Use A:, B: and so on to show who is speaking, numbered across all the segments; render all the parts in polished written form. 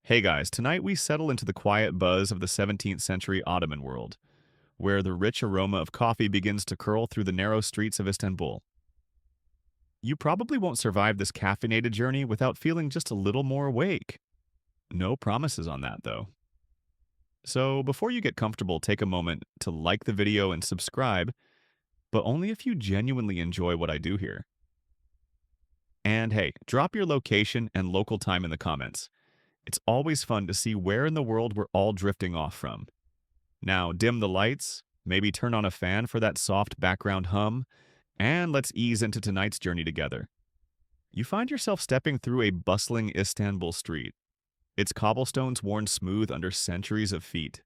A: Hey guys, tonight we settle into the quiet buzz of the 17th century Ottoman world, where the rich aroma of coffee begins to curl through the narrow streets of Istanbul. You probably won't survive this caffeinated journey without feeling just a little more awake. No promises on that, though. So before you get comfortable, take a moment to like the video and subscribe, but only if you genuinely enjoy what I do here. And hey, drop your location and local time in the comments. It's always fun to see where in the world we're all drifting off from. Now, dim the lights, maybe turn on a fan for that soft background hum, and let's ease into tonight's journey together. You find yourself stepping through a bustling Istanbul street, its cobblestones worn smooth under centuries of feet.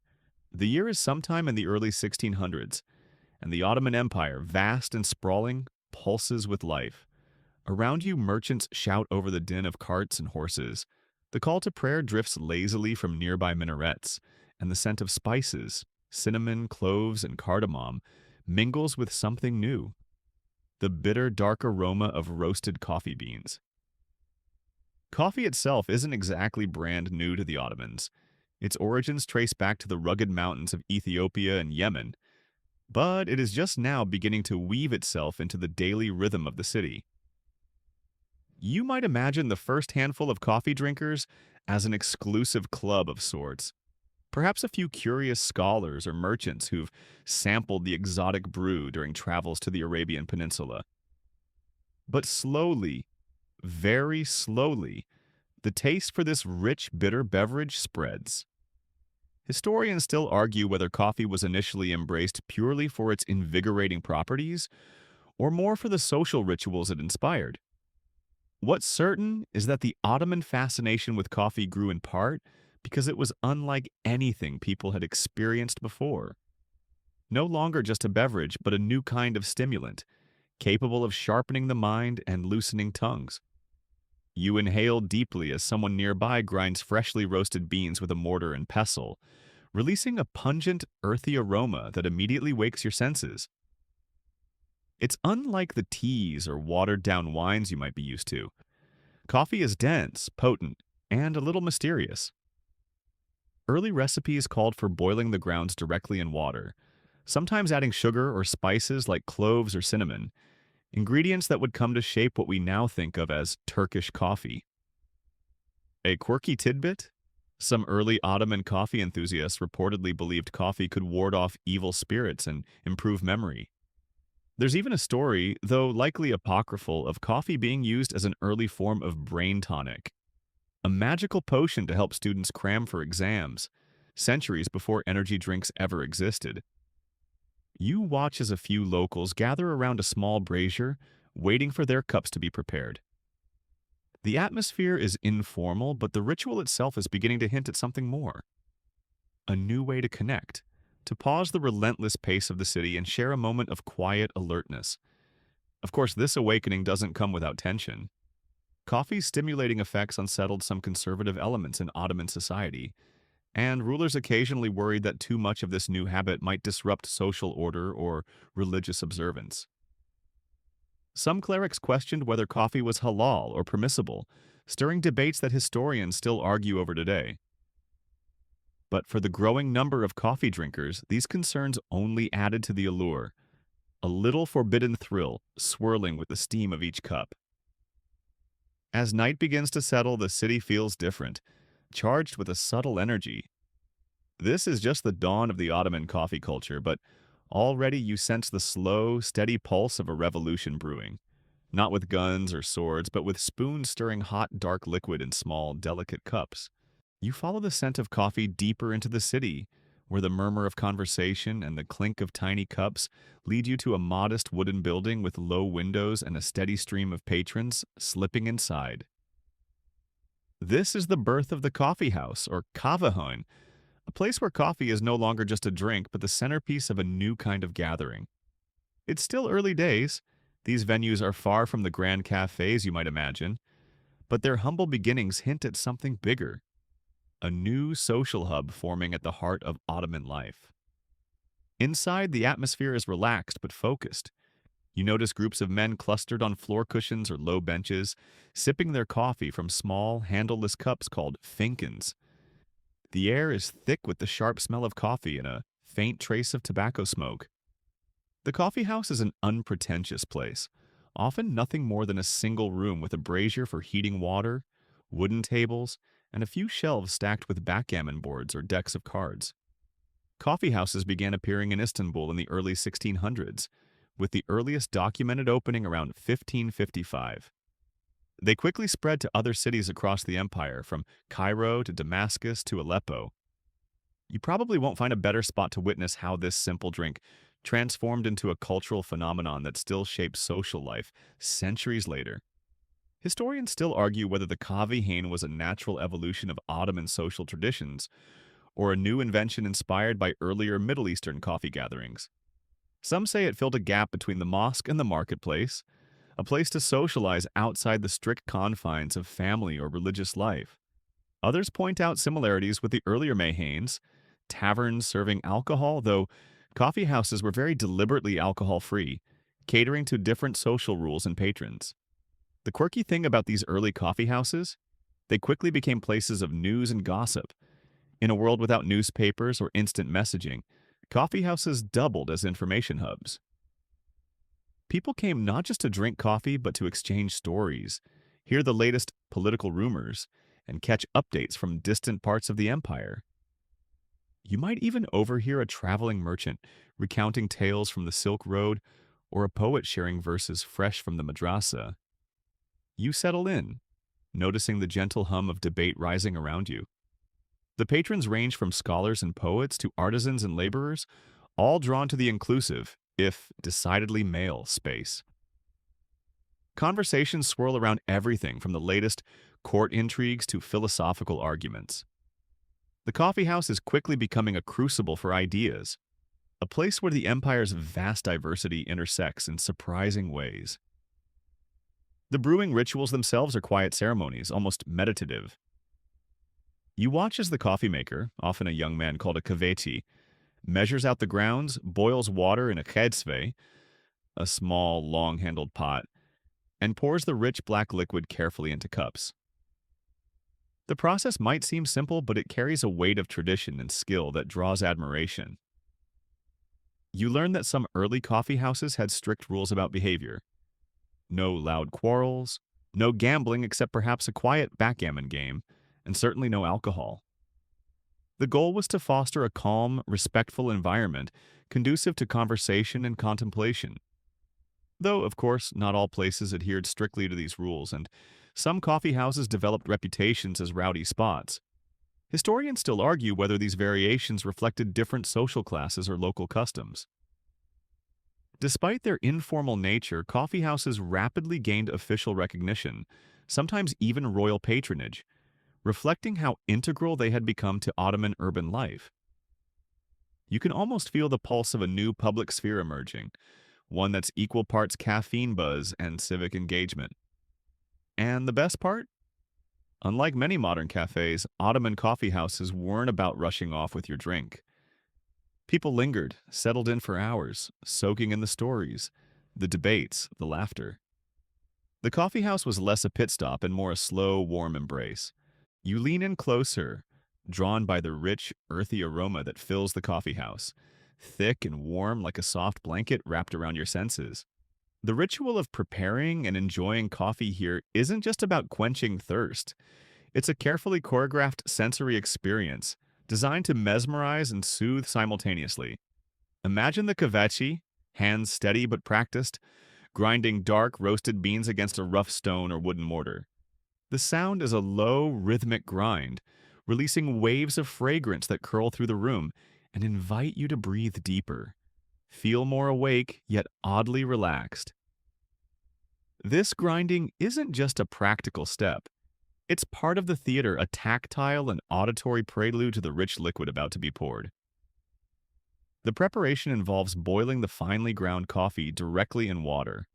A: The year is sometime in the early 1600s, and the Ottoman Empire, vast and sprawling, pulses with life. Around you, merchants shout over the din of carts and horses. The call to prayer drifts lazily from nearby minarets, and the scent of spices, cinnamon, cloves, and cardamom, mingles with something new, the bitter, dark aroma of roasted coffee beans. Coffee itself isn't exactly brand new to the Ottomans. Its origins trace back to the rugged mountains of Ethiopia and Yemen, but it is just now beginning to weave itself into the daily rhythm of the city. You might imagine the first handful of coffee drinkers as an exclusive club of sorts. Perhaps a few curious scholars or merchants who've sampled the exotic brew during travels to the Arabian Peninsula. But slowly, very slowly, the taste for this rich, bitter beverage spreads. Historians still argue whether coffee was initially embraced purely for its invigorating properties or more for the social rituals it inspired. What's certain is that the Ottoman fascination with coffee grew in part because it was unlike anything people had experienced before. No longer just a beverage, but a new kind of stimulant, capable of sharpening the mind and loosening tongues. You inhale deeply as someone nearby grinds freshly roasted beans with a mortar and pestle, releasing a pungent, earthy aroma that immediately wakes your senses. It's unlike the teas or watered-down wines you might be used to. Coffee is dense, potent, and a little mysterious. Early recipes called for boiling the grounds directly in water, sometimes adding sugar or spices like cloves or cinnamon, ingredients that would come to shape what we now think of as Turkish coffee. A quirky tidbit? Some early Ottoman coffee enthusiasts reportedly believed coffee could ward off evil spirits and improve memory. There's even a story, though likely apocryphal, of coffee being used as an early form of brain tonic, a magical potion to help students cram for exams, centuries before energy drinks ever existed. You watch as a few locals gather around a small brazier, waiting for their cups to be prepared. The atmosphere is informal, but the ritual itself is beginning to hint at something more. A new way to connect, to pause the relentless pace of the city and share a moment of quiet alertness. Of course, this awakening doesn't come without tension. Coffee's stimulating effects unsettled some conservative elements in Ottoman society, and rulers occasionally worried that too much of this new habit might disrupt social order or religious observance. Some clerics questioned whether coffee was halal or permissible, stirring debates that historians still argue over today. But for the growing number of coffee drinkers, these concerns only added to the allure, a little forbidden thrill swirling with the steam of each cup. As night begins to settle, the city feels different, charged with a subtle energy. This is just the dawn of the Ottoman coffee culture, but already you sense the slow, steady pulse of a revolution brewing. Not with guns or swords, but with spoons stirring hot, dark liquid in small, delicate cups. You follow the scent of coffee deeper into the city, where the murmur of conversation and the clink of tiny cups lead you to a modest wooden building with low windows and a steady stream of patrons slipping inside. This is the birth of the coffee house, or Kavahoin, a place where coffee is no longer just a drink, but the centerpiece of a new kind of gathering. It's still early days. These venues are far from the grand cafes you might imagine, but their humble beginnings hint at something bigger, a new social hub forming at the heart of Ottoman life. Inside, the atmosphere is relaxed but focused. You notice groups of men clustered on floor cushions or low benches, sipping their coffee from small, handleless cups called finkens. The air is thick with the sharp smell of coffee and a faint trace of tobacco smoke. The coffee house is an unpretentious place, often nothing more than a single room with a brazier for heating water, wooden tables, and a few shelves stacked with backgammon boards or decks of cards. Coffee houses began appearing in Istanbul in the early 1600s, with the earliest documented opening around 1555. They quickly spread to other cities across the empire, from Cairo to Damascus to Aleppo. You probably won't find a better spot to witness how this simple drink transformed into a cultural phenomenon that still shapes social life centuries later. Historians still argue whether the kahvehane was a natural evolution of Ottoman social traditions or a new invention inspired by earlier Middle Eastern coffee gatherings. Some say it filled a gap between the mosque and the marketplace, a place to socialize outside the strict confines of family or religious life. Others point out similarities with the earlier Mayhanes, taverns serving alcohol, though coffee houses were very deliberately alcohol-free, catering to different social rules and patrons. The quirky thing about these early coffee houses? They quickly became places of news and gossip. In a world without newspapers or instant messaging, coffee houses doubled as information hubs. People came not just to drink coffee, but to exchange stories, hear the latest political rumors, and catch updates from distant parts of the empire. You might even overhear a traveling merchant recounting tales from the Silk Road or a poet sharing verses fresh from the madrasa. You settle in, noticing the gentle hum of debate rising around you. The patrons range from scholars and poets to artisans and laborers, all drawn to the inclusive, if decidedly male, space. Conversations swirl around everything from the latest court intrigues to philosophical arguments. The coffee house is quickly becoming a crucible for ideas, a place where the empire's vast diversity intersects in surprising ways. The brewing rituals themselves are quiet ceremonies, almost meditative. You watch as the coffee maker, often a young man called a kaveti, measures out the grounds, boils water in a khedzve, a small, long-handled pot, and pours the rich black liquid carefully into cups. The process might seem simple, but it carries a weight of tradition and skill that draws admiration. You learn that some early coffee houses had strict rules about behavior. No loud quarrels, no gambling except perhaps a quiet backgammon game, and certainly no alcohol. The goal was to foster a calm, respectful environment conducive to conversation and contemplation. Though, of course, not all places adhered strictly to these rules, and some coffee houses developed reputations as rowdy spots. Historians still argue whether these variations reflected different social classes or local customs. Despite their informal nature, coffee houses rapidly gained official recognition, sometimes even royal patronage, reflecting how integral they had become to Ottoman urban life. You can almost feel the pulse of a new public sphere emerging, one that's equal parts caffeine buzz and civic engagement. And the best part? Unlike many modern cafes, Ottoman coffee houses weren't about rushing off with your drink. People lingered, settled in for hours, soaking in the stories, the debates, the laughter. The coffee house was less a pit stop and more a slow, warm embrace. You lean in closer, drawn by the rich, earthy aroma that fills the coffee house, thick and warm like a soft blanket wrapped around your senses. The ritual of preparing and enjoying coffee here isn't just about quenching thirst. It's a carefully choreographed sensory experience designed to mesmerize and soothe simultaneously. Imagine the kavachi, hands steady but practiced, grinding dark, roasted beans against a rough stone or wooden mortar. The sound is a low, rhythmic grind, releasing waves of fragrance that curl through the room and invite you to breathe deeper. Feel more awake, yet oddly relaxed. This grinding isn't just a practical step. It's part of the theater, a tactile and auditory prelude to the rich liquid about to be poured. The preparation involves boiling the finely ground coffee directly in water,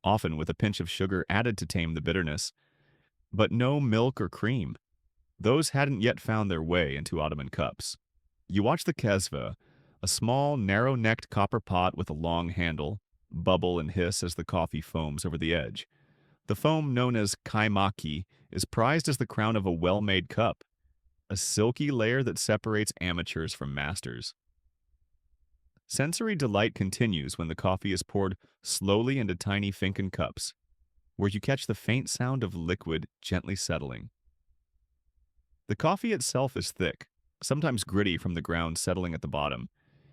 A: often with a pinch of sugar added to tame the bitterness. But no milk or cream. Those hadn't yet found their way into Ottoman cups. You watch the kezva, a small, narrow-necked copper pot with a long handle, bubble and hiss as the coffee foams over the edge. The foam, known as kaimaki, is prized as the crown of a well-made cup. a silky layer that separates amateurs from masters. Sensory delight continues when the coffee is poured slowly into tiny Finken cups, where you catch the faint sound of liquid gently settling. The coffee itself is thick, sometimes gritty from the ground settling at the bottom,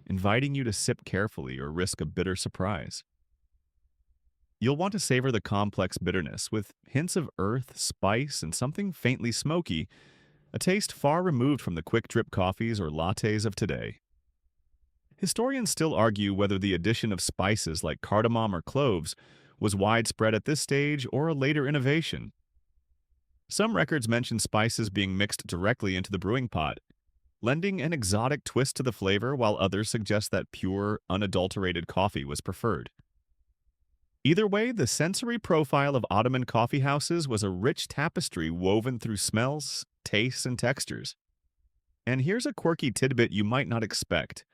A: inviting you to sip carefully or risk a bitter surprise. You'll want to savor the complex bitterness with hints of earth, spice, and something faintly smoky, a taste far removed from the quick drip coffees or lattes of today. Historians still argue whether the addition of spices like cardamom or cloves was widespread at this stage or a later innovation. Some records mention spices being mixed directly into the brewing pot, lending an exotic twist to the flavor, while others suggest that pure, unadulterated coffee was preferred. Either way, the sensory profile of Ottoman coffeehouses was a rich tapestry woven through smells, tastes, and textures. And here's a quirky tidbit you might not expect.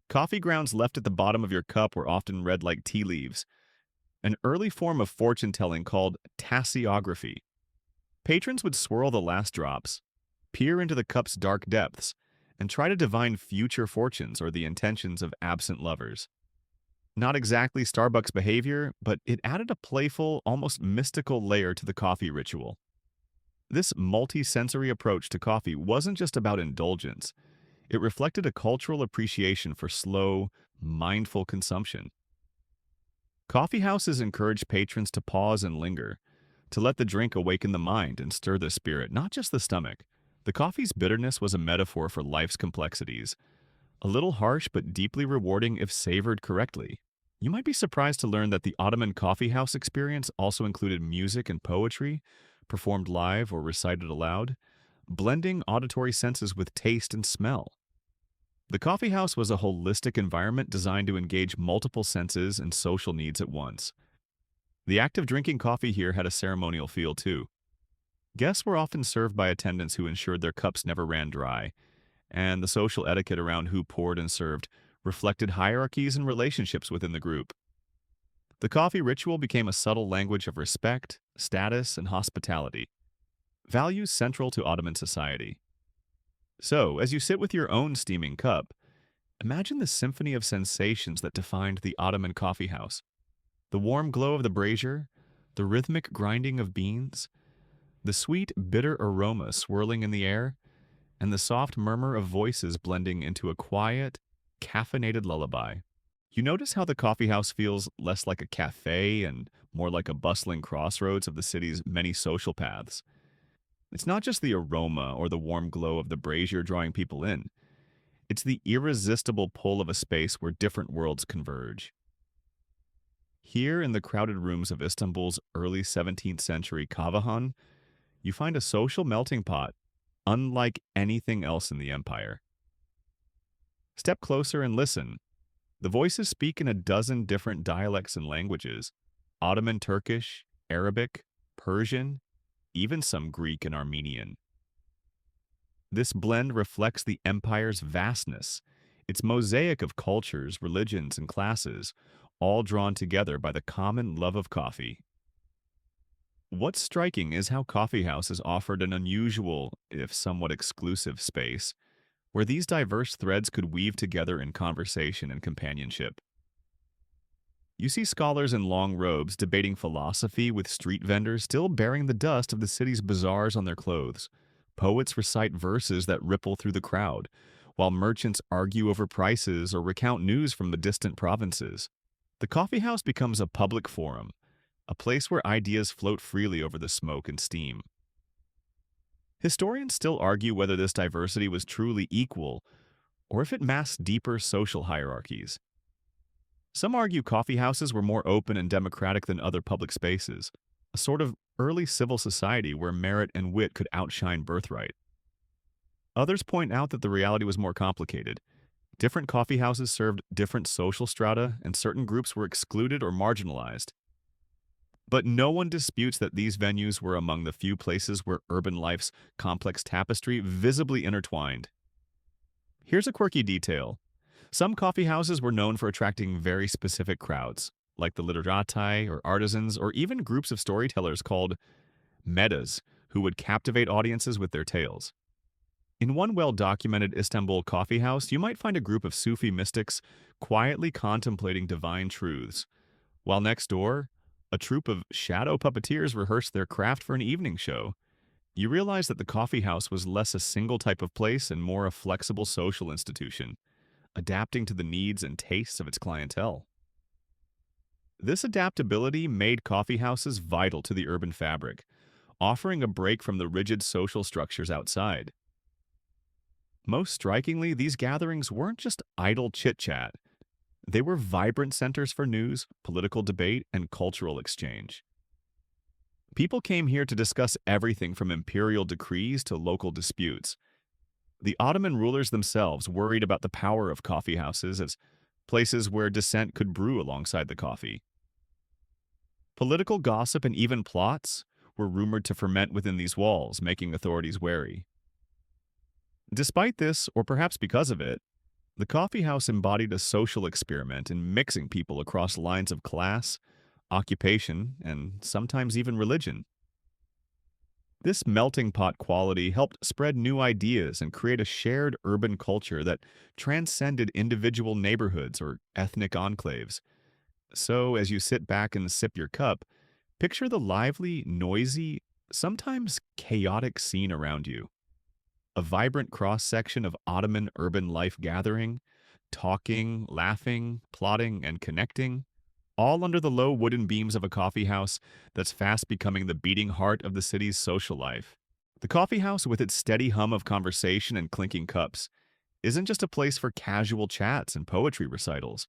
A: Coffee grounds left at the bottom of your cup were often read like tea leaves, an early form of fortune-telling called tasseography. Patrons would swirl the last drops, peer into the cup's dark depths, and try to divine future fortunes or the intentions of absent lovers. Not exactly Starbucks behavior, but it added a playful, almost mystical layer to the coffee ritual. This multi-sensory approach to coffee wasn't just about indulgence. It reflected a cultural appreciation for slow, mindful consumption. Coffee houses encouraged patrons to pause and linger, to let the drink awaken the mind and stir the spirit, not just the stomach. The coffee's bitterness was a metaphor for life's complexities, a little harsh but deeply rewarding if savored correctly. You might be surprised to learn that the Ottoman coffeehouse experience also included music and poetry, performed live or recited aloud, blending auditory senses with taste and smell. The coffeehouse was a holistic environment designed to engage multiple senses and social needs at once. The act of drinking coffee here had a ceremonial feel too. Guests were often served by attendants who ensured their cups never ran dry, and the social etiquette around who poured and served reflected hierarchies and relationships within the group. The coffee ritual became a subtle language of respect, status, and hospitality, values central to Ottoman society. So, as you sit with your own steaming cup, imagine the symphony of sensations that defined the Ottoman coffeehouse. The warm glow of the brazier, the rhythmic grinding of beans, the sweet, bitter aroma swirling in the air, and the soft murmur of voices blending into a quiet, caffeinated lullaby. You notice how the coffeehouse feels less like a cafe and more like a bustling crossroads of the city's many social paths. It's not just the aroma or the warm glow of the brazier drawing people in. It's the irresistible pull of a space where different worlds converge. Here in the crowded rooms of Istanbul's early 17th century Kavahan, you find a social melting pot unlike anything else in the empire. Step closer and listen. The voices speak in a dozen different dialects and languages: Ottoman Turkish, Arabic, Persian, even some Greek and Armenian. This blend reflects the empire's vastness, its mosaic of cultures, religions, and classes, all drawn together by the common love of coffee. What's striking is how coffeehouses offered an unusual, if somewhat exclusive, space where these diverse threads could weave together in conversation and companionship. You see scholars in long robes debating philosophy with street vendors still bearing the dust of the city's bazaars on their clothes. Poets recite verses that ripple through the crowd, while merchants argue over prices or recount news from the distant provinces. The coffeehouse becomes a public forum, a place where ideas float freely over the smoke and steam. Historians still argue whether this diversity was truly equal or if it masked deeper social hierarchies. Some argue coffeehouses were more open and democratic than other public spaces, a sort of early civil society where merit and wit could outshine birthright. Others point out that the reality was more complicated. Different coffeehouses served different social strata, and certain groups were excluded or marginalized. But no one disputes that these venues were among the few places where urban life's complex tapestry visibly intertwined. Here's a quirky detail. Some coffeehouses were known for attracting very specific crowds, like the literati or artisans, or even groups of storytellers called medas, who would captivate audiences with their tales. In one well-documented Istanbul coffee house, you might find a group of Sufi mystics quietly contemplating divine truths, while next door, a troupe of shadow puppeteers rehearsed their craft for an evening show. You realize that the coffee house was less a single type of place and more a flexible social institution, adapting to the needs and tastes of its clientele. This adaptability made coffee houses vital to the urban fabric, offering a break from the rigid social structures outside. Most strikingly, these gatherings weren't just idle chit-chat. They were vibrant centers for news, political debate, and cultural exchange. People came here to discuss everything from imperial decrees to local disputes. The Ottoman rulers themselves worried about the power of coffee houses as places where dissent could brew alongside the coffee. Political gossip and even plots were rumored to ferment within these walls, making authorities wary. Despite this, or perhaps because of it, the coffee house embodied a social experiment in mixing people across lines of class, occupation, and sometimes even religion. This melting pot quality helped spread new ideas and create a shared urban culture that transcended individual neighborhoods or ethnic enclaves. So, as you sit back and sip your cup, picture the lively, noisy, sometimes chaotic scene around you. A vibrant cross-section of Ottoman urban life gathering, talking, laughing, plotting, and connecting, all under the low wooden beams of a coffee house that's fast becoming the beating heart of the city's social life. The coffee house, with its steady hum of conversation and clinking cups, isn't just a place for casual chats and poetry recitals.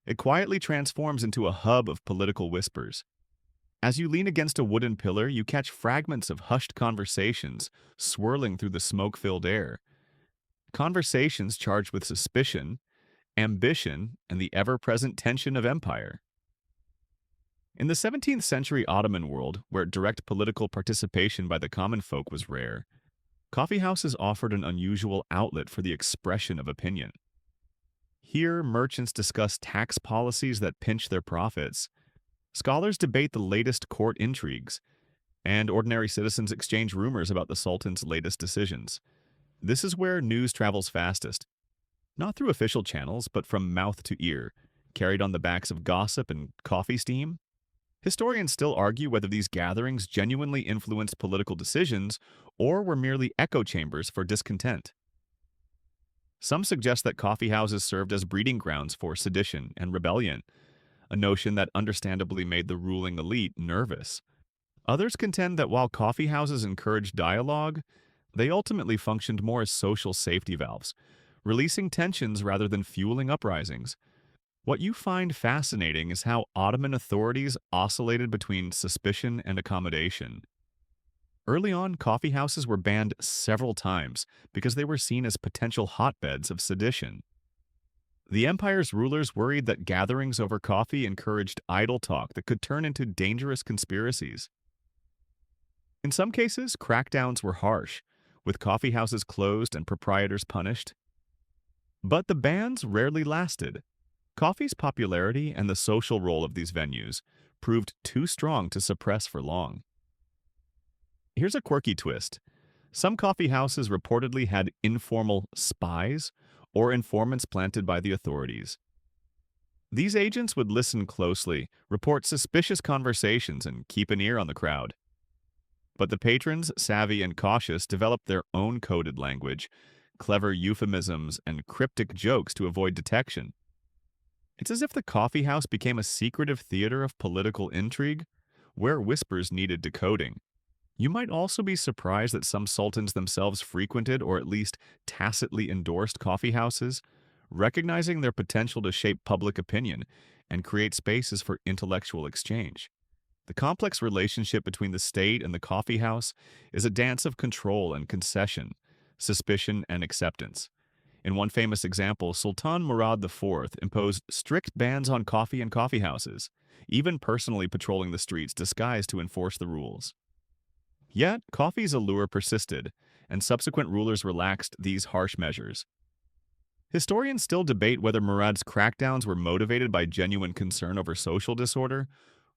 A: It quietly transforms into a hub of political whispers. As you lean against a wooden pillar, you catch fragments of hushed conversations swirling through the smoke-filled air. Conversations charged with suspicion, ambition, and the ever-present tension of empire. In the 17th century Ottoman world, where direct political participation by the common folk was rare, coffee houses offered an unusual outlet for the expression of opinion. Here, merchants discuss tax policies that pinch their profits, scholars debate the latest court intrigues, and ordinary citizens exchange rumors about the Sultan's latest decisions. This is where news travels fastest, not through official channels, but from mouth to ear, carried on the backs of gossip and coffee steam. Historians still argue whether these gatherings genuinely influenced political decisions or were merely echo chambers for discontent. Some suggest that coffee houses served as breeding grounds for sedition and rebellion, a notion that understandably made the ruling elite nervous. Others contend that while coffee houses encouraged dialogue, they ultimately functioned more as social safety valves, releasing tensions rather than fueling uprisings. What you find fascinating is how Ottoman authorities oscillated between suspicion and accommodation. Early on, coffee houses were banned several times because they were seen as potential hotbeds of sedition. The empire's rulers worried that gatherings over coffee encouraged idle talk that could turn into dangerous conspiracies. In some cases, crackdowns were harsh, with coffee houses closed and proprietors punished. But the bans rarely lasted. Coffee's popularity and the social role of these venues proved too strong to suppress for long. Here's a quirky twist. Some coffee houses reportedly had informal spies or informants planted by the authorities. These agents would listen closely, report suspicious conversations, and keep an ear on the crowd. But the patrons, savvy and cautious, developed their own coded language, clever euphemisms, and cryptic jokes to avoid detection. It's as if the coffee house became a secretive theater of political intrigue, where whispers needed decoding. You might also be surprised that some sultans themselves frequented or at least tacitly endorsed coffee houses, recognizing their potential to shape public opinion and create spaces for intellectual exchange. The complex relationship between the state and the coffee house is a dance of control and concession, suspicion and acceptance. In one famous example, Sultan Murad IV imposed strict bans on coffee and coffee houses, even personally patrolling the streets disguised to enforce the rules. Yet, coffee's allure persisted, and subsequent rulers relaxed these harsh measures. Historians still debate whether Murad's crackdowns were motivated by genuine concern over social disorder,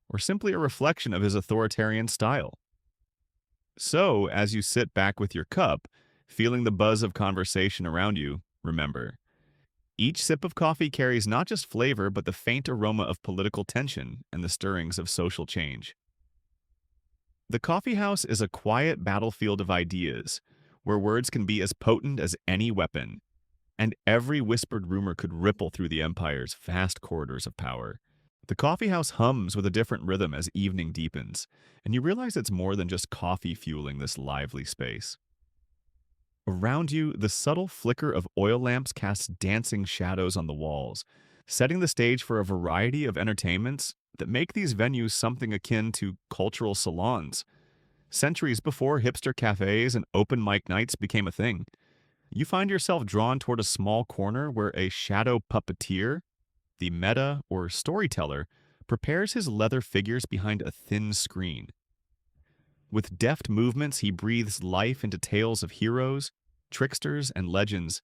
A: or simply a reflection of his authoritarian style. So, as you sit back with your cup, Feeling the buzz of conversation around you, remember, each sip of coffee carries not just flavor but the faint aroma of political tension and the stirrings of social change. The coffee house is a quiet battlefield of ideas, where words can be as potent as any weapon, and every whispered rumor could ripple through the empire's vast corridors of power. The coffee house hums with a different rhythm as evening deepens, and you realize it's more than just coffee fueling this lively space. Around you, the subtle flicker of oil lamps casts dancing shadows on the walls, setting the stage for a variety of entertainments that make these venues something akin to cultural salons. Centuries before hipster cafes and open mic nights became a thing, you find yourself drawn toward a small corner where a shadow puppeteer, the meta or storyteller, prepares his leather figures behind a thin screen. With deft movements, he breathes life into tales of heroes, tricksters, and legends,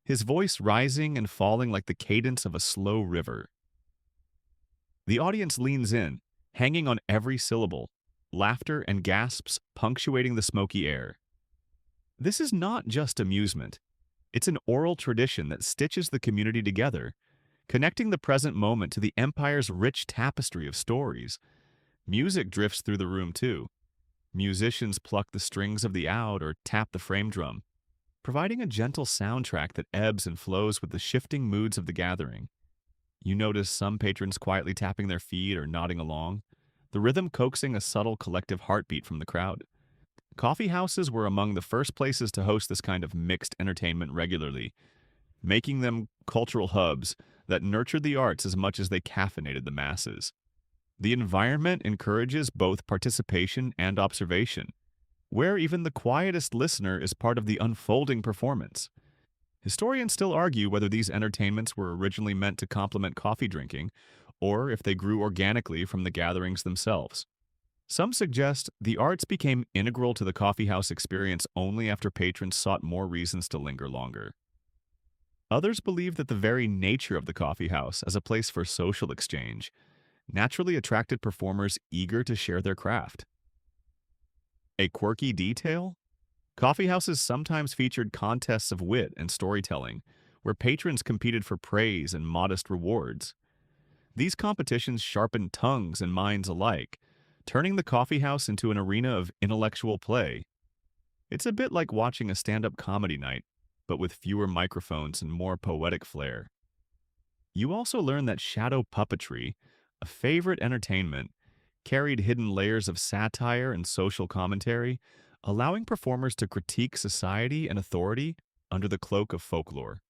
A: his voice rising and falling like the cadence of a slow river. The audience leans in, hanging on every syllable, laughter and gasps punctuating the smoky air. This is not just amusement. It's an oral tradition that stitches the community together, connecting the present moment to the empire's rich tapestry of stories. Music drifts through the room too. Musicians pluck the strings of the oud or tap the frame drum, providing a gentle soundtrack that ebbs and flows with the shifting moods of the gathering. You notice some patrons quietly tapping their feet or nodding along, the rhythm coaxing a subtle collective heartbeat from the crowd. Coffee houses were among the first places to host this kind of mixed entertainment regularly, making them cultural hubs that nurtured the arts as much as they caffeinated the masses. The environment encourages both participation and observation, where even the quietest listener is part of the unfolding performance. Historians still argue whether these entertainments were originally meant to complement coffee drinking, or if they grew organically from the gatherings themselves. Some suggest the arts became integral to the coffeehouse experience only after patrons sought more reasons to linger longer. Others believe that the very nature of the coffeehouse as a place for social exchange naturally attracted performers eager to share their craft. A quirky detail? Coffeehouses sometimes featured contests of wit and storytelling, where patrons competed for praise and modest rewards. These competitions sharpened tongues and minds alike, turning the coffeehouse into an arena of intellectual play. It's a bit like watching a stand-up comedy night, but with fewer microphones and more poetic flair. You also learn that shadow puppetry, a favorite entertainment, carried hidden layers of satire and social commentary, allowing performers to critique society and authority under the cloak of folklore.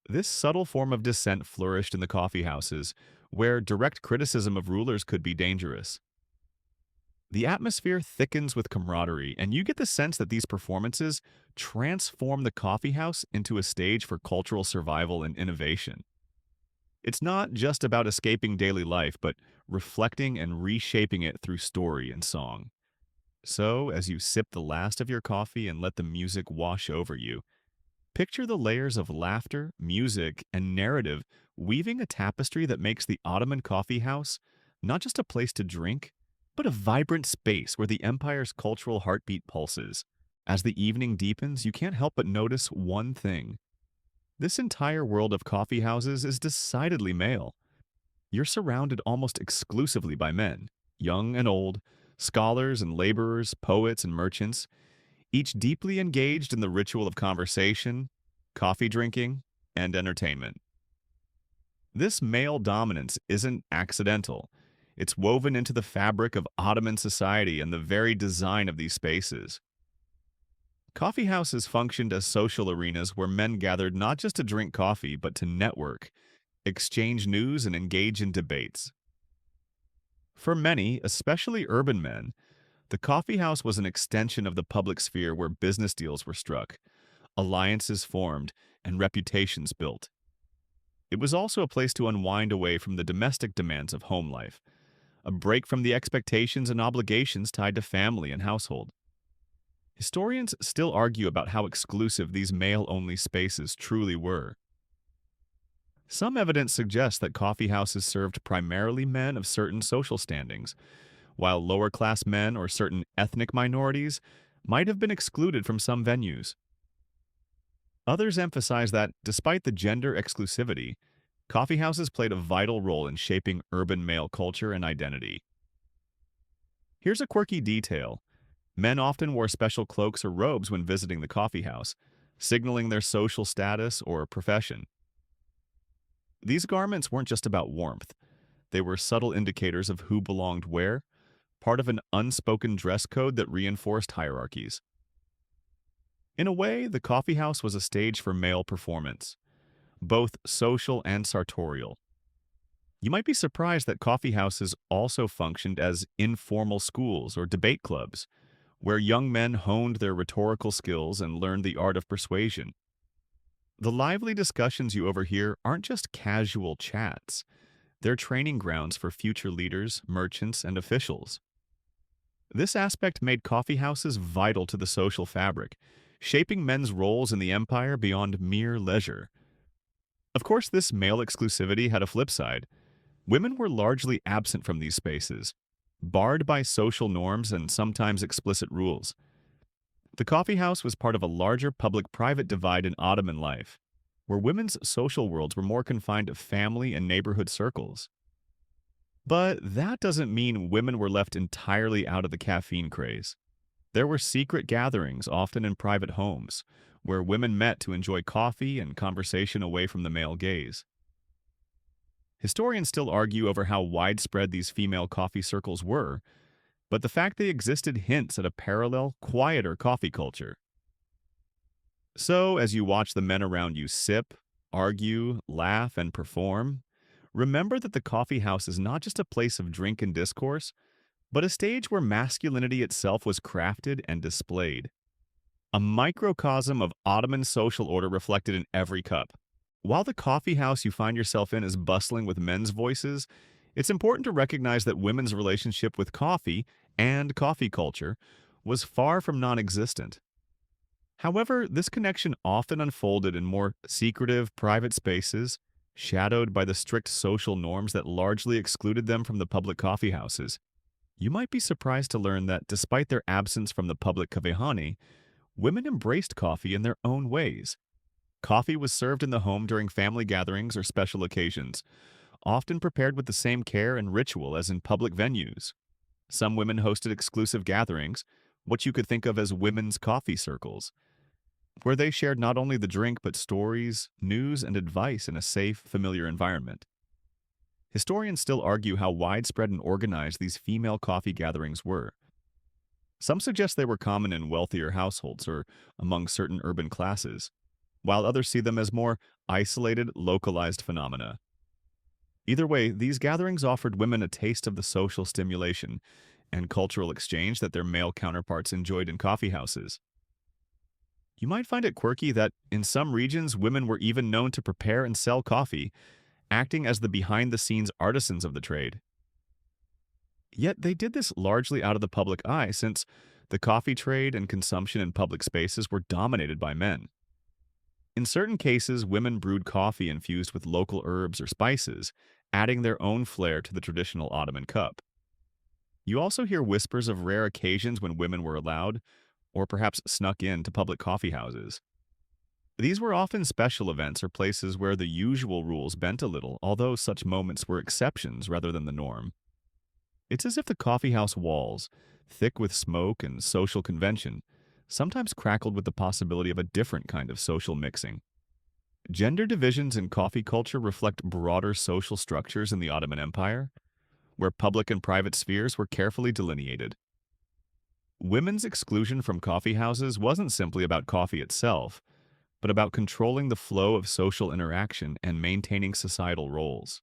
A: This subtle form of dissent flourished in the coffeehouses, where direct criticism of rulers could be dangerous. The atmosphere thickens with camaraderie, and you get the sense that these performances transform the coffeehouse into a stage for cultural survival and innovation. It's not just about escaping daily life, but reflecting and reshaping it through story and song. So, as you sip the last of your coffee and let the music wash over you, picture the layers of laughter, music, and narrative weaving a tapestry that makes the Ottoman coffee house not just a place to drink, but a vibrant space where the empire's cultural heartbeat pulses. As the evening deepens, you can't help but notice one thing. This entire world of coffee houses is decidedly male. You're surrounded almost exclusively by men, young and old, scholars and laborers, poets and merchants, each deeply engaged in the ritual of conversation, coffee drinking, and entertainment. This male dominance isn't accidental. It's woven into the fabric of Ottoman society and the very design of these spaces. Coffee houses functioned as social arenas where men gathered not just to drink coffee, but to network, exchange news, and engage in debates. For many, especially urban men, the coffee house was an extension of the public sphere where business deals were struck, alliances formed, and reputations built. It was also a place to unwind away from the domestic demands of home life, a break from the expectations and obligations tied to family and household. Historians still argue about how exclusive these male-only spaces truly were. Some evidence suggests that coffee houses served primarily men of certain social standings, while lower-class men or certain ethnic minorities might have been excluded from some venues. Others emphasize that, despite the gender exclusivity, coffeehouses played a vital role in shaping urban male culture and identity. Here's a quirky detail. Men often wore special cloaks or robes when visiting the coffeehouse, signaling their social status or profession. These garments weren't just about warmth. They were subtle indicators of who belonged where, part of an unspoken dress code that reinforced hierarchies. In a way, the coffeehouse was a stage for male performance, both social and sartorial. You might be surprised that coffeehouses also functioned as informal schools or debate clubs, where young men honed their rhetorical skills and learned the art of persuasion. The lively discussions you overhear aren't just casual chats, they're training grounds for future leaders, merchants, and officials. This aspect made coffeehouses vital to the social fabric, shaping men's roles in the empire beyond mere leisure. Of course, this male exclusivity had a flip side. Women were largely absent from these spaces, barred by social norms and sometimes explicit rules. The coffeehouse was part of a larger public-private divide in Ottoman life, where women's social worlds were more confined to family and neighborhood circles. But that doesn't mean women were left entirely out of the caffeine craze. There were secret gatherings, often in private homes, where women met to enjoy coffee and conversation away from the male gaze. Historians still argue over how widespread these female coffee circles were, but the fact they existed hints at a parallel, quieter coffee culture. So, as you watch the men around you sip, argue, laugh, and perform, remember that the coffee house is not just a place of drink and discourse, but a stage where masculinity itself was crafted and displayed. A microcosm of Ottoman social order reflected in every cup. While the coffee house you find yourself in is bustling with men's voices, it's important to recognize that women's relationship with coffee and coffee culture was far from non-existent. However, this connection often unfolded in more secretive, private spaces, shadowed by the strict social norms that largely excluded them from the public coffeehouses. You might be surprised to learn that despite their absence from the public kavehani, women embraced coffee in their own ways. Coffee was served in the home during family gatherings or special occasions, often prepared with the same care and ritual as in public venues. Some women hosted exclusive gatherings, what you could think of as women's coffee circles, where they shared not only the drink but stories, news, and advice in a safe, familiar environment. Historians still argue how widespread and organized these female coffee gatherings were. Some suggest they were common in wealthier households or among certain urban classes, while others see them as more isolated, localized phenomena. Either way, these gatherings offered women a taste of the social stimulation and cultural exchange that their male counterparts enjoyed in coffeehouses. You might find it quirky that, in some regions, women were even known to prepare and sell coffee, acting as the behind-the-scenes artisans of the trade. Yet they did this largely out of the public eye, since the coffee trade and consumption in public spaces were dominated by men. In certain cases, women brewed coffee infused with local herbs or spices, adding their own flair to the traditional Ottoman cup. You also hear whispers of rare occasions when women were allowed, or perhaps snuck in to public coffeehouses. These were often special events or places where the usual rules bent a little, although such moments were exceptions rather than the norm. It's as if the coffeehouse walls, thick with smoke and social convention, sometimes crackled with the possibility of a different kind of social mixing. Gender divisions in coffee culture reflect broader social structures in the Ottoman Empire, where public and private spheres were carefully delineated. Women's exclusion from coffeehouses wasn't simply about coffee itself, but about controlling the flow of social interaction and maintaining societal roles.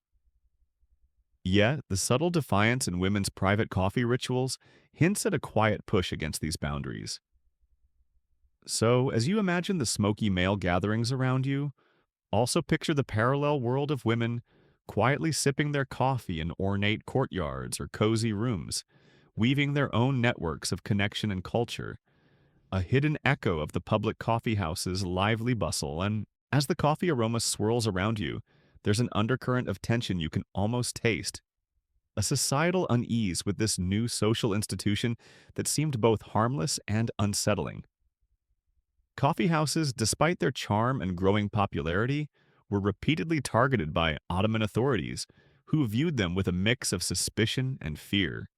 A: Yet, the subtle defiance in women's private coffee rituals hints at a quiet push against these boundaries. So, as you imagine the smoky male gatherings around you, also picture the parallel world of women quietly sipping their coffee in ornate courtyards or cozy rooms, weaving their own networks of connection and culture, a hidden echo of the public coffeehouse's lively bustle. And as the coffee aroma swirls around you, there's an undercurrent of tension you can almost taste. a societal unease with this new social institution that seemed both harmless and unsettling. Coffeehouses, despite their charm and growing popularity, were repeatedly targeted by Ottoman authorities, who viewed them with a mix of suspicion and fear.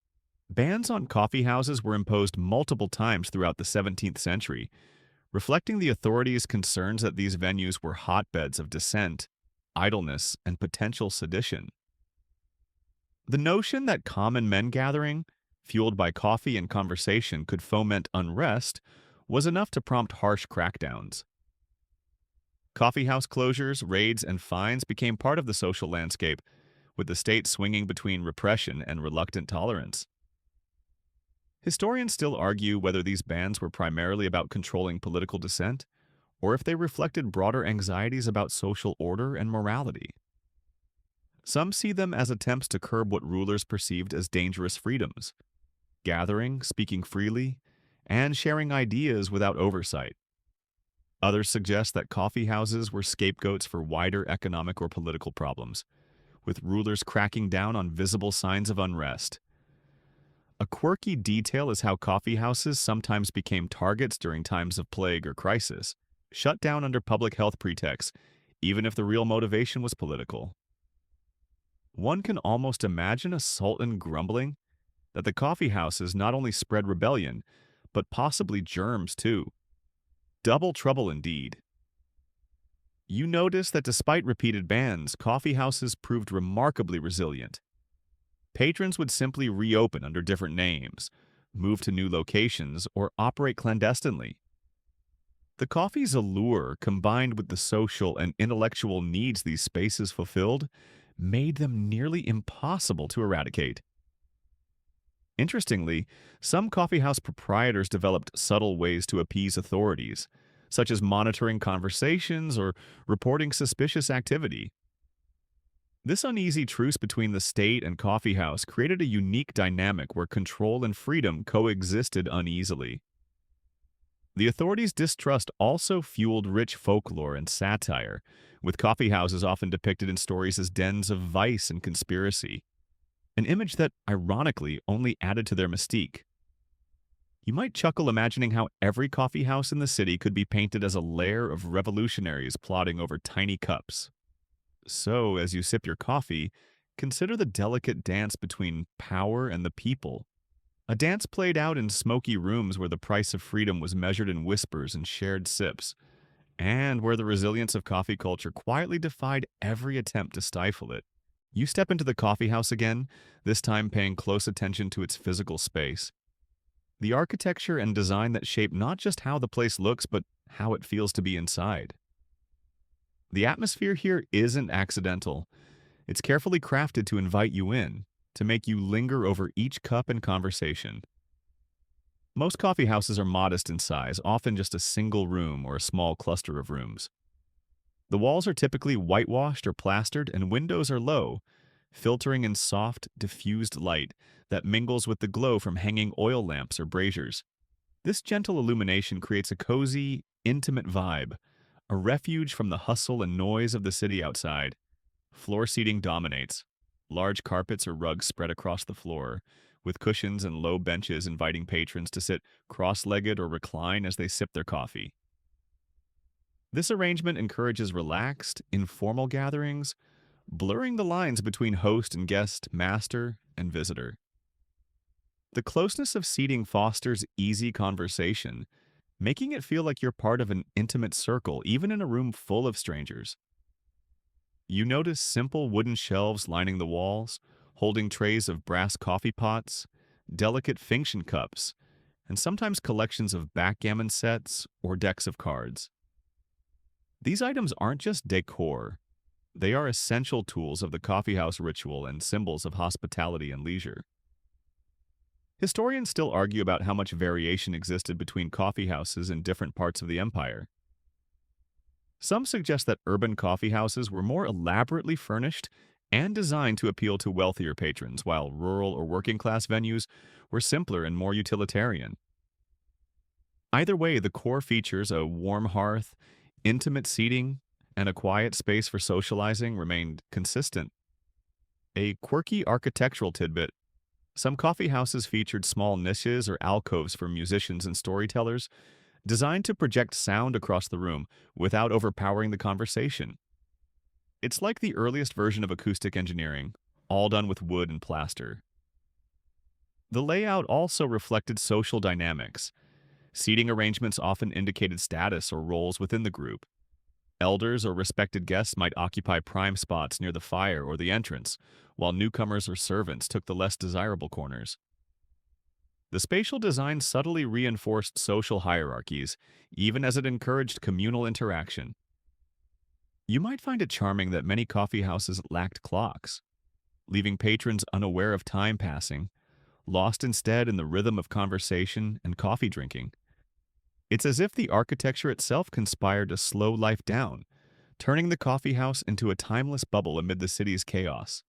A: Bans on coffeehouses were imposed multiple times throughout the 17th century, reflecting the authorities' concerns that these venues were hotbeds of dissent, idleness, and potential sedition. The notion that common men gathering, fueled by coffee and conversation, could foment unrest was enough to prompt harsh crackdowns. Coffeehouse closures, raids, and fines became part of the social landscape, with the state swinging between repression and reluctant tolerance. Historians still argue whether these bans were primarily about controlling political dissent, or if they reflected broader anxieties about social order and morality. Some see them as attempts to curb what rulers perceived as dangerous freedoms, gathering, speaking freely, and sharing ideas without oversight. Others suggest that coffeehouses were scapegoats for wider economic or political problems, with rulers cracking down on visible signs of unrest. A quirky detail is how coffeehouses sometimes became targets during times of plague or crisis, shut down under public health pretexts, even if the real motivation was political. One can almost imagine a sultan grumbling that the coffeehouses not only spread rebellion, but possibly germs too. Double trouble indeed. You notice that despite repeated bans, coffeehouses proved remarkably resilient. Patrons would simply reopen under different names, move to new locations, or operate clandestinely. The coffee's allure, combined with the social and intellectual needs these spaces fulfilled, made them nearly impossible to eradicate. Interestingly, some coffeehouse proprietors developed subtle ways to appease authorities, such as monitoring conversations or reporting suspicious activity. This uneasy truce between the state and coffeehouse created a unique dynamic where control and freedom coexisted uneasily. The authorities' distrust also fueled rich folklore and satire, with coffeehouses often depicted in stories as dens of vice and conspiracy, an image that, ironically, only added to their mystique. You might chuckle imagining how every coffeehouse in the city could be painted as a lair of revolutionaries plotting over tiny cups. So, as you sip your coffee, consider the delicate dance between power and the people. A dance played out in smoky rooms where the price of freedom was measured in whispers and shared sips, and where the resilience of coffee culture quietly defied every attempt to stifle it. You step into the coffeehouse again, this time paying close attention to its physical space. The architecture and design that shape not just how the place looks, but how it feels to be inside. The atmosphere here isn't accidental. It's carefully crafted to invite you in, to make you linger over each cup and conversation. Most coffeehouses are modest in size, often just a single room or a small cluster of rooms. The walls are typically whitewashed or plastered, and windows are low, filtering in soft, diffused light that mingles with the glow from hanging oil lamps or braziers. This gentle illumination creates a cozy, intimate vibe, a refuge from the hustle and noise of the city outside. Floor seating dominates. Large carpets or rugs spread across the floor, with cushions and low benches inviting patrons to sit cross-legged or recline as they sip their coffee. This arrangement encourages relaxed, informal gatherings, blurring the lines between host and guest, master and visitor. The closeness of seating fosters easy conversation, making it feel like you're part of an intimate circle, even in a room full of strangers. You notice simple wooden shelves lining the walls, holding trays of brass coffee pots, delicate function cups, and sometimes collections of backgammon sets or decks of cards. These items aren't just decor. They are essential tools of the coffeehouse ritual and symbols of hospitality and leisure. Historians still argue about how much variation existed between coffeehouses in different parts of the empire. Some suggest that urban coffeehouses were more elaborately furnished and designed to appeal to wealthier patrons, while rural or working-class venues were simpler and more utilitarian. Either way, the core features, a warm hearth, intimate seating, and a quiet space for socializing, remained consistent. A quirky architectural tidbit. Some coffee houses featured small niches or alcoves for musicians and storytellers, designed to project sound across the room without overpowering the conversation. It's like the earliest version of acoustic engineering, all done with wood and plaster. The layout also reflected social dynamics. Seating arrangements often indicated status or roles within the group. Elders or respected guests might occupy prime spots near the fire or the entrance, while newcomers or servants took the less desirable corners. The spatial design subtly reinforced social hierarchies, even as it encouraged communal interaction. You might find it charming that many coffee houses lacked clocks, leaving patrons unaware of time passing, lost instead in the rhythm of conversation and coffee drinking. It's as if the architecture itself conspired to slow life down, turning the coffee house into a timeless bubble amid the city's chaos.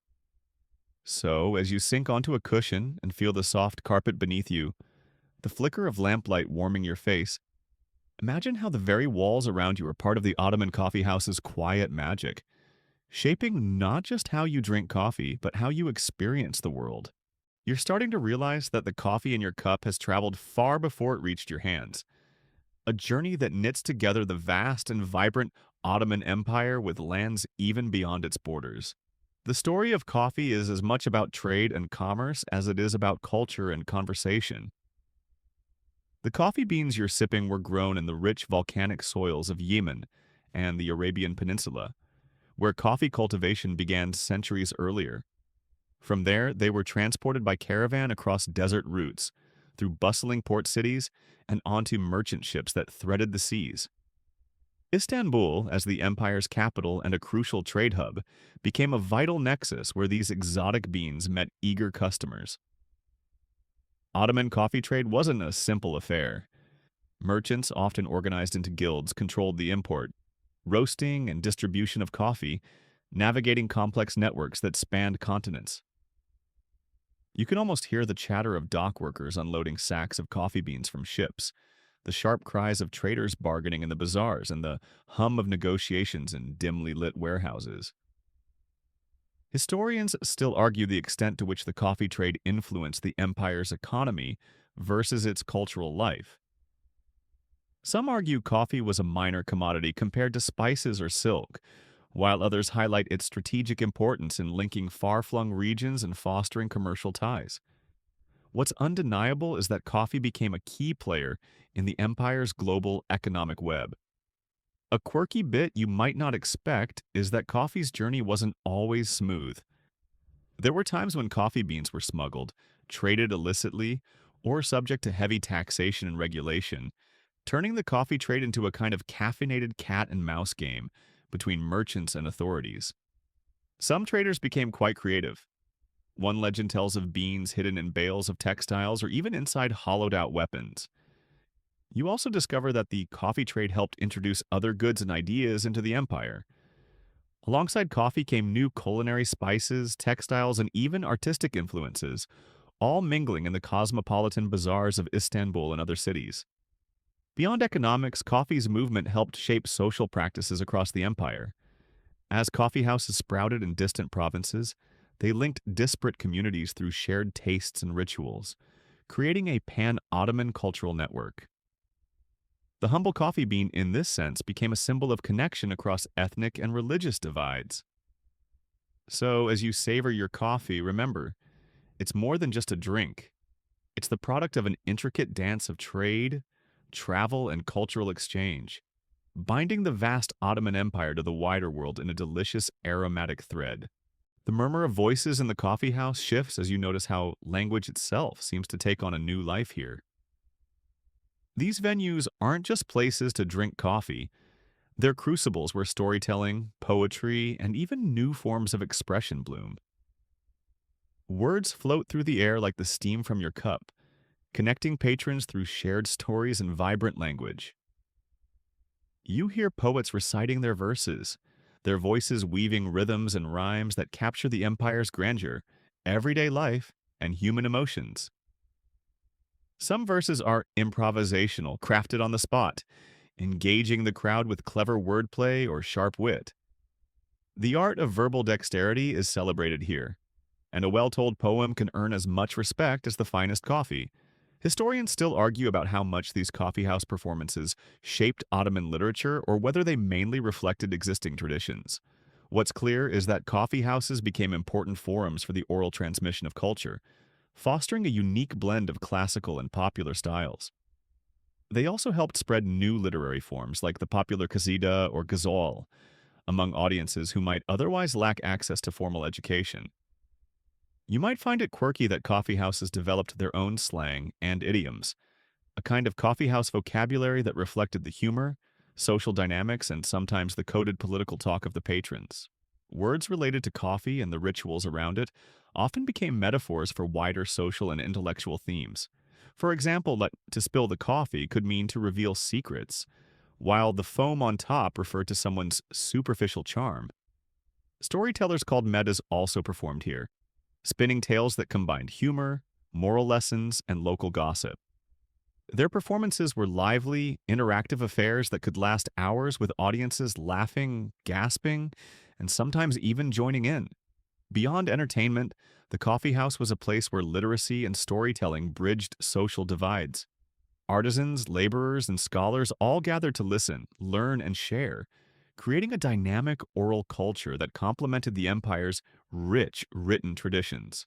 A: So, as you sink onto a cushion and feel the soft carpet beneath you, the flicker of lamplight warming your face, imagine how the very walls around you are part of the Ottoman coffee house's quiet magic, shaping not just how you drink coffee, but how you experience the world. You're starting to realize that the coffee in your cup has traveled far before it reached your hands, a journey that knits together the vast and vibrant Ottoman Empire with lands even beyond its borders. The story of coffee is as much about trade and commerce as it is about culture and conversation. The coffee beans you're sipping were grown in the rich volcanic soils of Yemen and the Arabian Peninsula, where coffee cultivation began centuries earlier. From there, they were transported by caravan across desert routes, through bustling port cities, and onto merchant ships that threaded the seas. Istanbul, as the empire's capital and a crucial trade hub, became a vital nexus where these exotic beans met eager customers. Ottoman coffee trade wasn't a simple affair. Merchants, often organized into guilds, controlled the import, roasting and distribution of coffee, navigating complex networks that spanned continents. You can almost hear the chatter of dock workers unloading sacks of coffee beans from ships, the sharp cries of traders bargaining in the bazaars, and the hum of negotiations in dimly lit warehouses. Historians still argue the extent to which the coffee trade influenced the empire's economy versus its cultural life. Some argue coffee was a minor commodity compared to spices or silk, while others highlight its strategic importance in linking far-flung regions and fostering commercial ties. What's undeniable is that coffee became a key player in the empire's global economic web. A quirky bit you might not expect is that coffee's journey wasn't always smooth. There were times when coffee beans were smuggled, traded illicitly, or subject to heavy taxation and regulation, turning the coffee trade into a kind of caffeinated cat and mouse game between merchants and authorities. Some traders became quite creative. One legend tells of beans hidden in bales of textiles or even inside hollowed-out weapons. You also discover that the coffee trade helped introduce other goods and ideas into the empire. Alongside coffee came new culinary spices, textiles, and even artistic influences, all mingling in the cosmopolitan bazaars of Istanbul and other cities. Beyond economics, coffee's movement helped shape social practices across the empire. As coffee houses sprouted in distant provinces, they linked disparate communities through shared tastes and rituals, creating a pan-Ottoman cultural network. The humble coffee bean, in this sense, became a symbol of connection across ethnic and religious divides. So, as you savor your coffee, remember, it's more than just a drink. It's the product of an intricate dance of trade, travel, and cultural exchange, binding the vast Ottoman Empire to the wider world in a delicious aromatic thread. The murmur of voices in the coffee house shifts as you notice how language itself seems to take on a new life here. These venues aren't just places to drink coffee, they're crucibles where storytelling, poetry, and even new forms of expression bloom. Words float through the air like the steam from your cup, connecting patrons through shared stories and vibrant language. You hear poets reciting their verses, their voices weaving rhythms and rhymes that capture the empire's grandeur, everyday life, and human emotions. Some verses are improvisational, crafted on the spot, engaging the crowd with clever wordplay or sharp wit. The art of verbal dexterity is celebrated here, and a well-told poem can earn as much respect as the finest coffee. Historians still argue about how much these coffeehouse performances shaped Ottoman literature or whether they mainly reflected existing traditions. What's clear is that coffeehouses became important forums for the oral transmission of culture, fostering a unique blend of classical and popular styles. They also helped spread new literary forms like the popular qasida or ghazal among audiences who might otherwise lack access to formal education. You might find it quirky that coffeehouses developed their own slang and idioms, a kind of coffeehouse vocabulary that reflected the humor, social dynamics, and sometimes the coded political talk of the patrons. Words related to coffee and the rituals around it often became metaphors for wider social and intellectual themes. For example, like to spill the coffee could mean to reveal secrets, while the foam on top referred to someone's superficial charm. Storytellers called metas also performed here, spinning tales that combined humor, moral lessons, and local gossip. Their performances were lively, interactive affairs that could last hours with audiences laughing, gasping, and sometimes even joining in. Beyond entertainment, the coffeehouse was a place where literacy and storytelling bridged social divides. Artisans, laborers, and scholars all gathered to listen, learn, and share, creating a dynamic oral culture that complemented the empire's rich written traditions.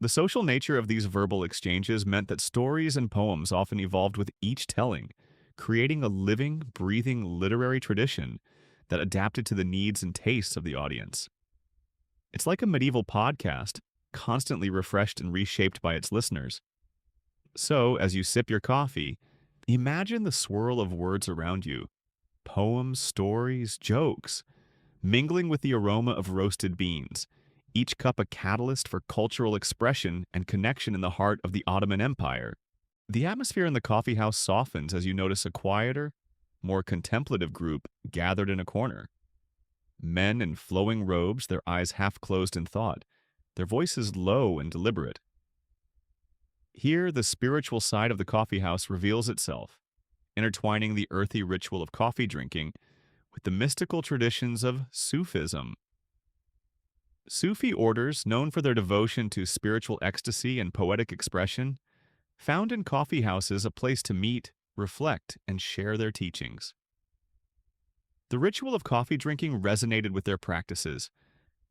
A: The social nature of these verbal exchanges meant that stories and poems often evolved with each telling, creating a living, breathing literary tradition that adapted to the needs and tastes of the audience. It's like a medieval podcast, constantly refreshed and reshaped by its listeners. So, as you sip your coffee, imagine the swirl of words around you, poems, stories, jokes, mingling with the aroma of roasted beans, each cup a catalyst for cultural expression and connection in the heart of the Ottoman Empire. The atmosphere in the coffeehouse softens as you notice a quieter, more contemplative group gathered in a corner. Men in flowing robes, their eyes half closed in thought, their voices low and deliberate. Here, the spiritual side of the coffeehouse reveals itself, intertwining the earthy ritual of coffee drinking with the mystical traditions of Sufism. Sufi orders, known for their devotion to spiritual ecstasy and poetic expression, found in coffeehouses a place to meet, reflect, and share their teachings. The ritual of coffee drinking resonated with their practices.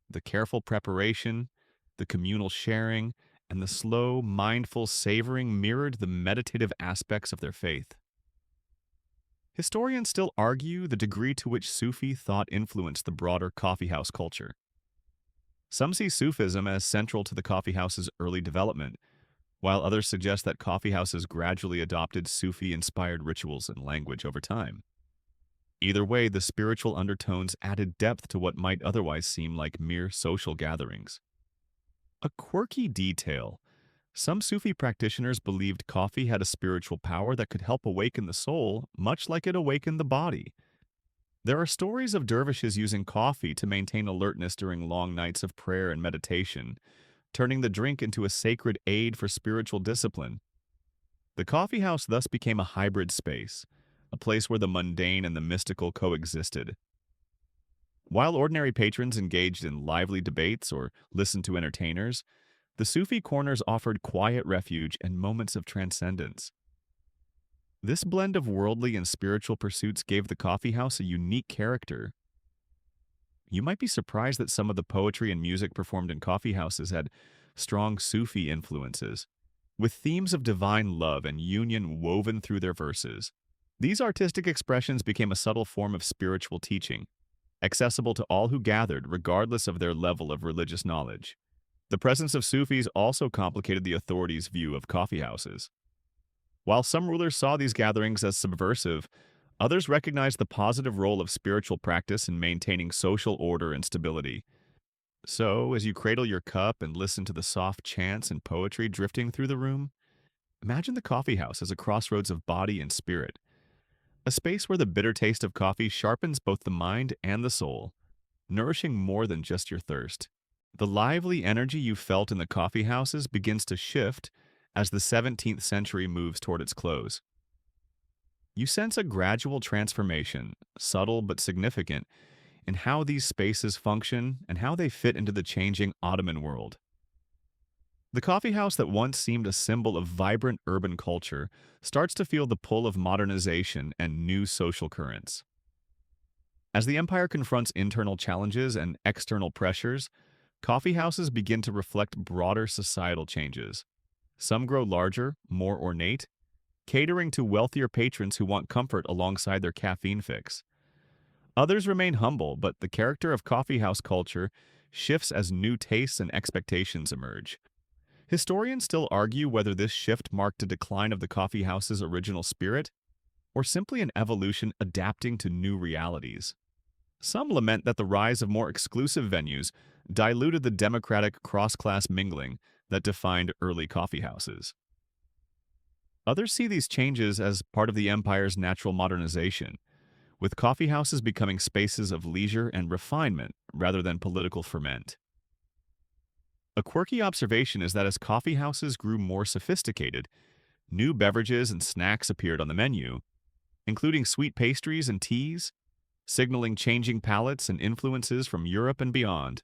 A: The careful preparation, the communal sharing, and the slow, mindful savoring mirrored the meditative aspects of their faith. Historians still argue the degree to which Sufi thought influenced the broader coffeehouse culture. Some see Sufism as central to the coffeehouse's early development, while others suggest that coffeehouses gradually adopted Sufi-inspired rituals and language over time. Either way, the spiritual undertones added depth to what might otherwise seem like mere social gatherings. A quirky detail: some Sufi practitioners believed coffee had a spiritual power that could help awaken the soul, much like it awakened the body. There are stories of dervishes using coffee to maintain alertness during long nights of prayer and meditation, turning the drink into a sacred aid for spiritual discipline. The coffeehouse thus became a hybrid space, a place where the mundane and the mystical coexisted. While ordinary patrons engaged in lively debates or listened to entertainers, the Sufi corners offered quiet refuge and moments of transcendence. This blend of worldly and spiritual pursuits gave the coffeehouse a unique character. You might be surprised that some of the poetry and music performed in coffeehouses had strong Sufi influences, with themes of divine love and union woven through their verses. These artistic expressions became a subtle form of spiritual teaching, accessible to all who gathered regardless of their level of religious knowledge. The presence of Sufis also complicated the authorities' view of coffeehouses. While some rulers saw these gatherings as subversive, others recognized the positive role of spiritual practice in maintaining social order and stability. So, as you cradle your cup and listen to the soft chants and poetry drifting through the room, imagine the coffeehouse as a crossroads of body and spirit, a space where the bitter taste of coffee sharpens both the mind and the soul, nourishing more than just your thirst. The lively energy you felt in the coffeehouses begins to shift as the 17th century moves toward its close. You sense a gradual transformation, subtle but significant, in how these spaces function and how they fit into the changing Ottoman world. The coffeehouse that once seemed a symbol of vibrant urban culture starts to feel the pull of modernization and new social currents. As the empire confronts internal challenges and external pressures, coffeehouses begin to reflect broader societal changes. Some grow larger, more ornate, catering to wealthier patrons who want comfort alongside their caffeine fix. Others remain humble, but the character of coffeehouse culture shifts as new tastes and expectations emerge. Historians still argue whether this shift marked a decline of the coffeehouse's original spirit or simply an evolution adapting to new realities. Some lament that the rise of more exclusive venues diluted the democratic cross-class mingling that defined early coffeehouses. Others see these changes as part of the empire's natural modernization, with coffeehouses becoming spaces of leisure and refinement rather than political ferment. A quirky observation is that as coffeehouses grew more sophisticated, new beverages and snacks appeared on the menu, including sweet pastries and teas, signaling changing palates and influences from Europe and beyond.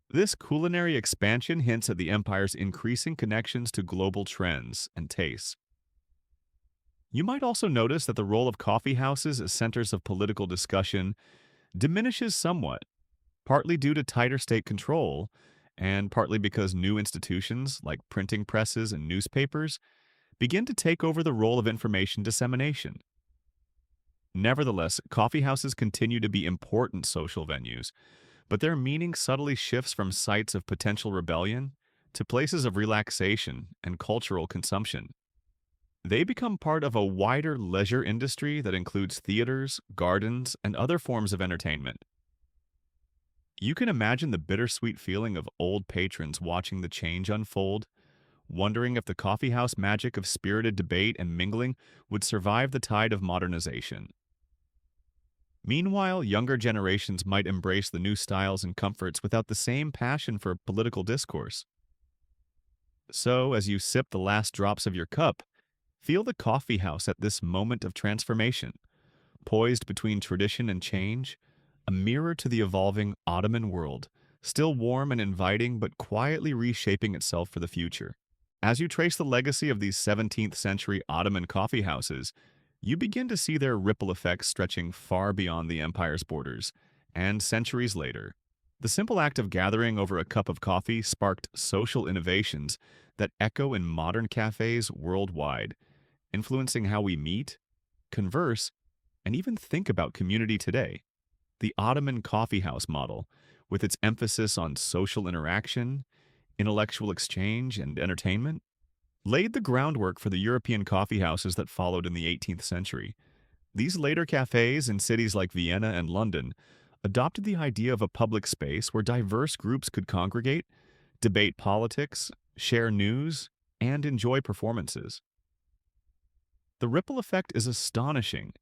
A: This culinary expansion hints at the empire's increasing connections to global trends and tastes. You might also notice that the role of coffeehouses as centers of political discussion diminishes somewhat, partly due to tighter state control, and partly because new institutions like printing presses and newspapers begin to take over the role of information dissemination. Nevertheless, coffeehouses continue to be important social venues, but their meaning subtly shifts from sites of potential rebellion to places of relaxation and cultural consumption. They become part of a wider leisure industry that includes theaters, gardens, and other forms of entertainment. You can imagine the bittersweet feeling of old patrons watching the change unfold, wondering if the coffeehouse magic of spirited debate and mingling would survive the tide of modernization. Meanwhile, younger generations might embrace the new styles and comforts without the same passion for political discourse. So, as you sip the last drops of your cup, feel the coffeehouse at this moment of transformation, poised between tradition and change, a mirror to the evolving Ottoman world, still warm and inviting but quietly reshaping itself for the future. As you trace the legacy of these 17th century Ottoman coffeehouses, you begin to see their ripple effects stretching far beyond the empire's borders, and centuries later. The simple act of gathering over a cup of coffee sparked social innovations that echo in modern cafes worldwide, influencing how we meet, converse, and even think about community today. The Ottoman coffeehouse model, with its emphasis on social interaction, intellectual exchange, and entertainment, laid the groundwork for the European coffeehouses that followed in the 18th century. These later cafes in cities like Vienna and London adopted the idea of a public space where diverse groups could congregate, debate politics, share news, and enjoy performances. The ripple effect is astonishing.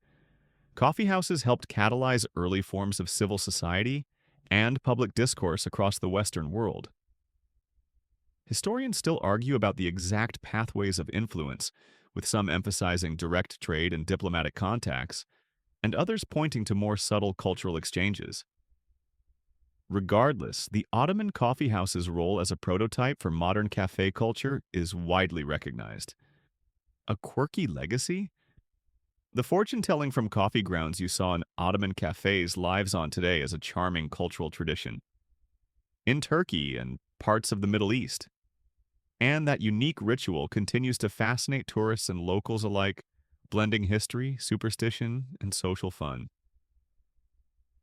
A: Coffeehouses helped catalyze early forms of civil society and public discourse across the Western world. Historians still argue about the exact pathways of influence, with some emphasizing direct trade and diplomatic contacts, and others pointing to more subtle cultural exchanges. Regardless, the Ottoman coffeehouse's role as a prototype for modern cafe culture is widely recognized. A quirky legacy? The fortune-telling from coffee grounds you saw in Ottoman cafes lives on today as a charming cultural tradition. In Turkey and parts of the Middle East. And that unique ritual continues to fascinate tourists and locals alike, blending history, superstition, and social fun.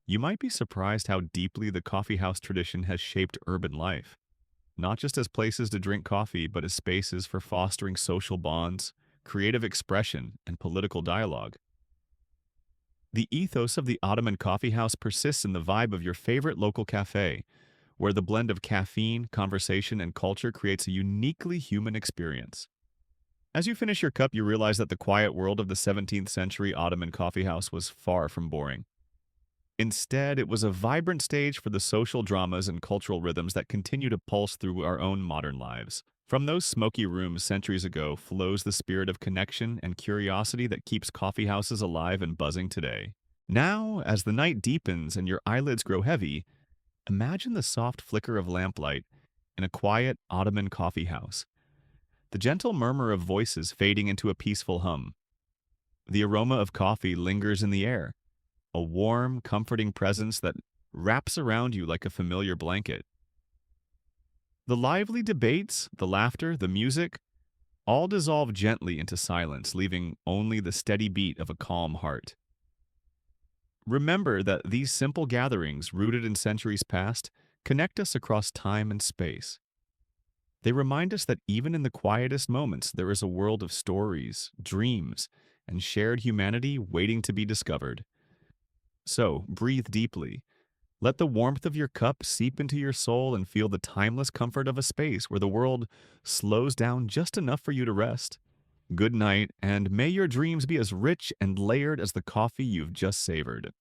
A: You might be surprised how deeply the coffeehouse tradition has shaped urban life, not just as places to drink coffee, but as spaces for fostering social bonds, creative expression, and political dialogue. The ethos of the Ottoman coffeehouse persists in the vibe of your favorite local cafe, where the blend of caffeine, conversation, and culture creates a uniquely human experience. As you finish your cup, you realize that the quiet world of the 17th century Ottoman coffeehouse was far from boring. Instead, it was a vibrant stage for the social dramas and cultural rhythms that continue to pulse through our own modern lives. From those smoky rooms centuries ago flows the spirit of connection and curiosity that keeps coffeehouses alive and buzzing today. Now, as the night deepens and your eyelids grow heavy, imagine the soft flicker of lamplight in a quiet Ottoman coffee house, the gentle murmur of voices fading into a peaceful hum. The aroma of coffee lingers in the air, a warm, comforting presence that wraps around you like a familiar blanket. The lively debates, the laughter, the music, all dissolve gently into silence, leaving only the steady beat of a calm heart. Remember that these simple gatherings, rooted in centuries past, connect us across time and space. They remind us that even in the quietest moments, there is a world of stories, dreams, and shared humanity waiting to be discovered. So, breathe deeply. Let the warmth of your cup seep into your soul and feel the timeless comfort of a space where the world slows down just enough for you to rest. Good night, and may your dreams be as rich and layered as the coffee you've just savored.